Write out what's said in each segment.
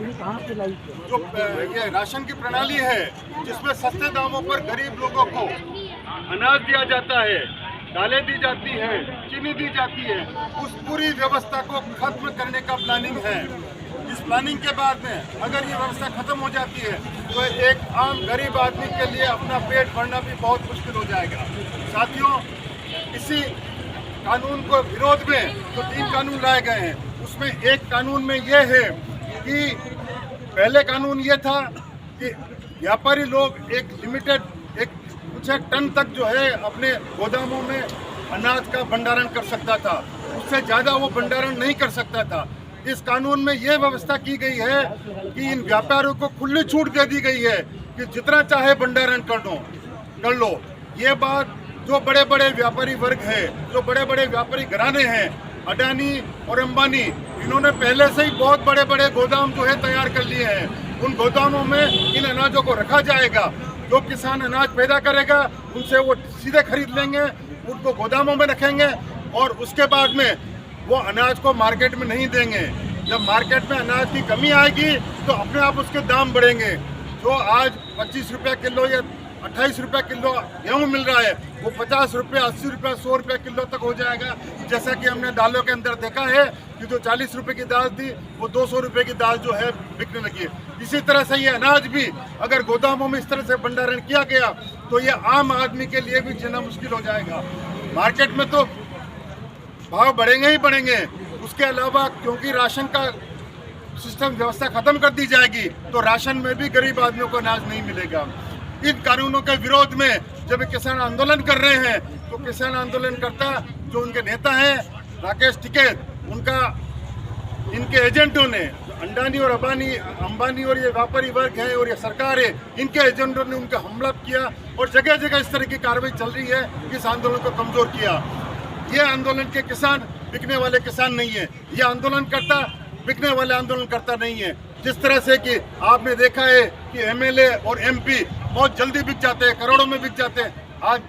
जो ये राशन की प्रणाली है जिसमें सस्ते दामों पर गरीब लोगों को अनाज दिया जाता है, दालें दी जाती है, चीनी दी जाती है, उस पूरी व्यवस्था को खत्म करने का प्लानिंग है। इस प्लानिंग के बाद में अगर ये व्यवस्था खत्म हो जाती है तो एक आम गरीब आदमी के लिए अपना पेट भरना भी बहुत मुश्किल हो जाएगा। साथियों, इसी कानून को विरोध में जो 3 कानून लाए गए हैं उसमें एक कानून में ये है कि पहले कानून ये था कि व्यापारी लोग एक लिमिटेड कुछ टन तक जो है अपने गोदामों में अनाज का भंडारण कर सकता था, उससे ज़्यादा वो भंडारण नहीं कर सकता था। इस कानून में ये व्यवस्था की गई है कि इन व्यापारियों को खुली छूट दे दी गई है कि जितना चाहे भंडारण कर लो। ये बात जो बड़े बड़े व्यापारी वर्ग है, जो बड़े बड़े व्यापारी घराने हैं, अडानी और अंबानी, इन्होंने पहले से ही बहुत बड़े बड़े गोदाम जो है तैयार कर लिए हैं। उन गोदामों में इन अनाजों को रखा जाएगा। जो किसान अनाज पैदा करेगा उनसे वो सीधे खरीद लेंगे, उनको गोदामों में रखेंगे और उसके बाद में वो अनाज को मार्केट में नहीं देंगे। जब मार्केट में अनाज की कमी आएगी तो अपने आप उसके दाम बढ़ेंगे। जो आज 25 रुपये किलो या 28 रुपये किलो गेहूँ मिल रहा है वो 50 रुपये, 80 रुपये, 100 रुपये किलो तक हो जाएगा। जैसा कि हमने दालों के अंदर देखा है कि जो 40 रुपये की दाल थी वो 200 रुपये की दाल जो है बिकने लगी है। इसी तरह से ये अनाज भी अगर गोदामों में इस तरह से भंडारण किया गया तो ये आम आदमी के लिए भी जीना मुश्किल हो जाएगा। मार्केट में तो भाव बढ़ेंगे ही बढ़ेंगे। उसके अलावा क्योंकि राशन का सिस्टम व्यवस्था खत्म कर दी जाएगी तो राशन में भी गरीब आदमियों को अनाज नहीं मिलेगा। इन कानूनों के विरोध में जब किसान आंदोलन कर रहे हैं तो किसान आंदोलनकर्ता जो उनके नेता हैं राकेश टिकैत, इनके एजेंटों ने अंडानी और अंबानी और ये व्यापारी वर्ग है और ये सरकार है, इनके एजेंटों ने उनका हमला किया और जगह जगह इस तरह की कार्रवाई चल रही है कि इस आंदोलन को कमजोर किया। ये आंदोलन के किसान बिकने वाले किसान नहीं है, ये आंदोलनकर्ता बिकने वाले आंदोलनकर्ता नहीं है। जिस तरह से कि आपने देखा है कि एमएलए और एमपी बहुत जल्दी बिक जाते हैं, करोड़ों में बिक जाते हैं। आज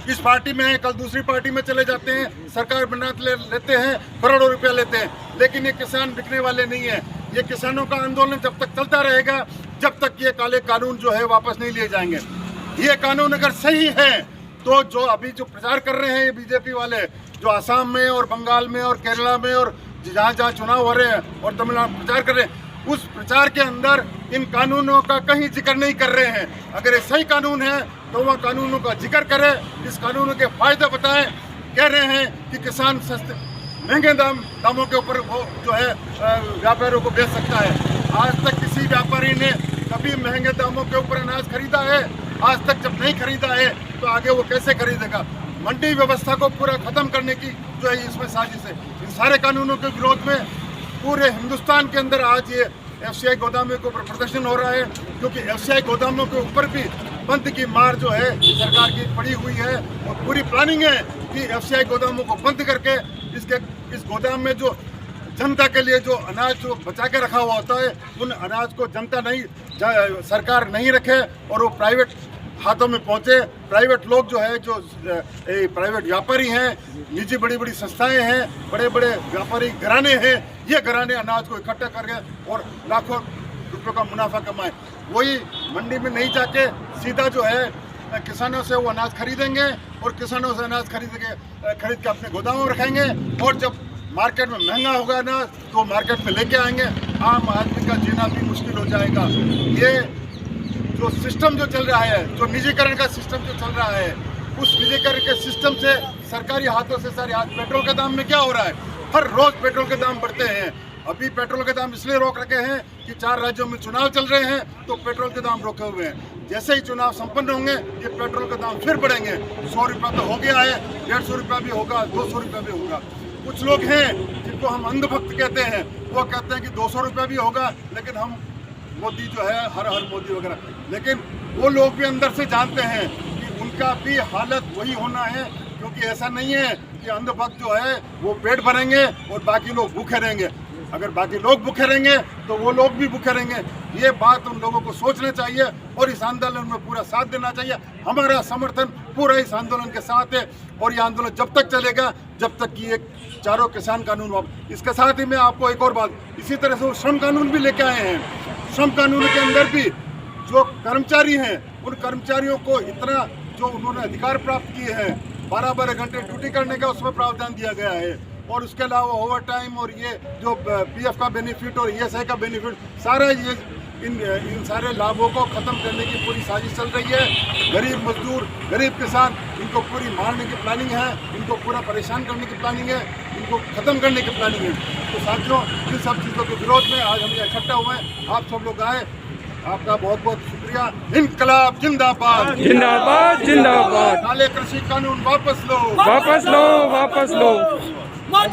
इस पार्टी में है, कल दूसरी पार्टी में चले जाते हैं, सरकार बना लेते हैं, करोड़ों रुपया लेते हैं। लेकिन ये किसान बिकने वाले नहीं है। ये किसानों का आंदोलन जब तक चलता रहेगा जब तक ये काले कानून जो है वापस नहीं लिए जाएंगे। ये कानून अगर सही है तो जो अभी जो प्रचार कर रहे हैं बीजेपी वाले, जो आसाम में और बंगाल में और केरला में और जहाँ जहाँ चुनाव हो रहे हैं और तमिलनाडु प्रचार कर रहे हैं, उस प्रचार के अंदर इन कानूनों का कहीं जिक्र नहीं कर रहे हैं। अगर ये सही कानून है तो वह कानूनों का जिक्र करें, इस कानूनों के फायदे बताएं। कह रहे हैं कि किसान सस्ते महंगे दामों के ऊपर वो जो है व्यापारियों को बेच सकता है। आज तक किसी व्यापारी ने कभी महंगे दामों के ऊपर अनाज खरीदा है? आज तक जब नहीं खरीदा है तो आगे वो कैसे खरीदेगा? मंडी व्यवस्था को पूरा खत्म करने की जो है इसमें साजिश है। इन सारे कानूनों के विरोध में पूरे हिंदुस्तान के अंदर आज ये एफसीआई गोदामों के ऊपर प्रदर्शन हो रहा है, क्योंकि एफसीआई गोदामों के ऊपर भी बंद की मार जो है सरकार की पड़ी हुई है और पूरी प्लानिंग है कि एफसीआई गोदामों को बंद करके इस गोदाम में जो जनता के लिए जो अनाज जो बचा के रखा हुआ होता है उन अनाज को सरकार नहीं रखे और वो प्राइवेट हाथों में पहुंचे। प्राइवेट लोग जो है, जो प्राइवेट व्यापारी हैं, निजी बड़ी बड़ी संस्थाएं हैं, बड़े बड़े व्यापारी घराने हैं, ये घराने अनाज को इकट्ठा करके और लाखों रुपयों का मुनाफा कमाए। वही मंडी में नहीं जाके सीधा जो है किसानों से वो अनाज खरीदेंगे और किसानों से अनाज खरीद के अपने गोदामों में रखेंगे और जब मार्केट में महंगा होगा अनाज तो मार्केट में लेके आएंगे। आम आदमी का जीना भी मुश्किल हो जाएगा। ये जो सिस्टम जो चल रहा है, जो निजीकरण का सिस्टम जो चल रहा है, उस निजीकरण के सिस्टम से सरकारी हाथों से सारे आज पेट्रोल के दाम में क्या हो रहा है? हर रोज पेट्रोल के दाम बढ़ते हैं। अभी पेट्रोल के दाम इसलिए रोक रखे हैं कि 4 राज्यों में चुनाव चल रहे हैं तो पेट्रोल के दाम रोके हुए हैं। जैसे ही चुनाव संपन्न होंगे ये पेट्रोल के दाम फिर बढ़ेंगे। 100 रुपया तो हो गया है, 150 रुपया भी होगा, 200 रुपया भी होगा। कुछ लोग हैं जिनको हम अंधभक्त कहते हैं, वो कहते हैं कि 200 रुपया भी होगा लेकिन हम मोदी जो है हर मोदी वगैरह, लेकिन वो लोग भी अंदर से जानते हैं कि उनका भी हालत वही होना है, क्योंकि ऐसा नहीं है कि अंधभक्त जो है वो पेट भरेंगे और बाकी लोग भूखे रहेंगे। अगर बाकी लोग भूखे रहेंगे तो वो लोग भी भूखे रहेंगे। ये बात उन लोगों को सोचना चाहिए और इस आंदोलन में पूरा साथ देना चाहिए। हमारा समर्थन पूरा इस आंदोलन के साथ है और ये आंदोलन जब तक चलेगा जब तक कि ये चारों किसान कानून। इसके साथ ही मैं आपको एक और बात, इसी तरह से वो श्रम कानून भी लेके आए हैं। श्रम कानून के अंदर भी जो कर्मचारी हैं उन कर्मचारियों को इतना जो उन्होंने अधिकार प्राप्त किए हैं 12-12 घंटे ड्यूटी करने का उसमें प्रावधान दिया गया है। और उसके अलावा ओवर टाइम और ये जो पीएफ का बेनिफिट और ईएसआई का बेनिफिट सारा ये इन सारे लाभों को ख़त्म करने की पूरी साजिश चल रही है। गरीब मजदूर, गरीब किसान, इनको पूरी मारने की प्लानिंग है, इनको पूरा परेशान करने की प्लानिंग है, इनको ख़त्म करने की प्लानिंग है। तो साथियों, इन सब चीज़ों के विरोध में आज हम यहाँ इकट्ठा हुए हैं। आप सब लोग आए, आपका बहुत बहुत शुक्रिया। इनकलाब जिंदाबाद, जिंदाबाद जिंदाबाद। काले कृषि कानून वापस लो, वापस लो, वापस लो।